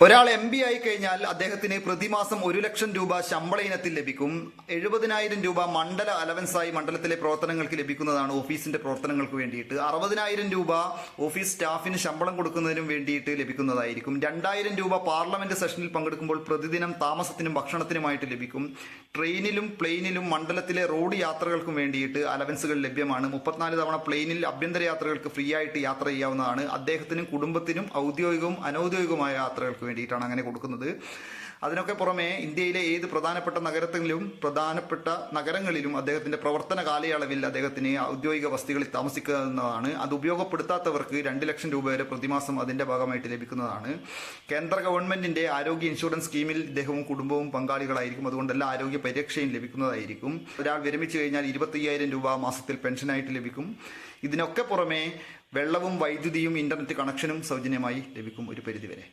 ഒരാൾ MP ആയി കഴിഞ്ഞാൽ അദ്ദേഹത്തിന് പ്രതിമാസം 1 ലക്ഷം രൂപ ശമ്പള ഇനത്തിൽ ലഭിക്കും. 70,000 രൂപ മണ്ഡല അലവൻസായി മണ്ഡലത്തിലെ പ്രവർത്തനങ്ങൾക്ക് ലഭിക്കുന്നതാണ്, ഓഫീസിന്റെ പ്രവർത്തനങ്ങൾക്ക് വേണ്ടിയിട്ട്. 60,000 രൂപ ഓഫീസ് സ്റ്റാഫിന് ശമ്പളം കൊടുക്കുന്നതിനും വേണ്ടിയിട്ട് ലഭിക്കുന്നതായിരിക്കും. 2,000 രൂപ പാർലമെന്റ് സെഷനിൽ പങ്കെടുക്കുമ്പോൾ പ്രതിദിനം താമസത്തിനും ഭക്ഷണത്തിനുമായിട്ട് ലഭിക്കും. ട്രെയിനിലും പ്ലെയിനിലും മണ്ഡലത്തിലെ റോഡ് യാത്രകൾക്കും വേണ്ടിയിട്ട് അലവൻസുകൾ ലഭ്യമാണ്. 34 തവണ പ്ലെയിനിൽ ആഭ്യന്തര യാത്രകൾക്ക് ഫ്രീ ആയിട്ട് യാത്ര ചെയ്യാവുന്നതാണ്. അദ്ദേഹത്തിനും കുടുംബത്തിനും ഔദ്യോഗികവും അനൌദ്യോഗികവുമായ യാത്രകൾക്ക് വേണ്ടിയിട്ടാണ് അങ്ങനെ കൊടുക്കുന്നത്. അതിനൊക്കെ പുറമെ ഇന്ത്യയിലെ ഏത് പ്രധാനപ്പെട്ട നഗരങ്ങളിലും അദ്ദേഹത്തിന്റെ പ്രവർത്തന കാലയളവിൽ അദ്ദേഹത്തിന് ഔദ്യോഗിക വസതികളിൽ താമസിക്കുന്നതാണ്. അത് ഉപയോഗപ്പെടുത്താത്തവർക്ക് 2 ലക്ഷം രൂപ വരെ പ്രതിമാസം അതിന്റെ ഭാഗമായിട്ട് ലഭിക്കുന്നതാണ്. കേന്ദ്ര ഗവൺമെന്റിന്റെ ആരോഗ്യ ഇൻഷുറൻസ് സ്കീമിൽ ഇദ്ദേഹവും കുടുംബവും പങ്കാളികളായിരിക്കും. അതുകൊണ്ട് എല്ലാ ആരോഗ്യ പരിരക്ഷയും ലഭിക്കുന്നതായിരിക്കും. ഒരാൾ വിരമിച്ചു കഴിഞ്ഞാൽ 25,000 രൂപ മാസത്തിൽ പെൻഷനായിട്ട് ലഭിക്കും. ഇതിനൊക്കെ പുറമെ വെള്ളവും വൈദ്യുതിയും ഇന്റർനെറ്റ് കണക്ഷനും സൗജന്യമായി ലഭിക്കും ഒരു പരിധിവരെ.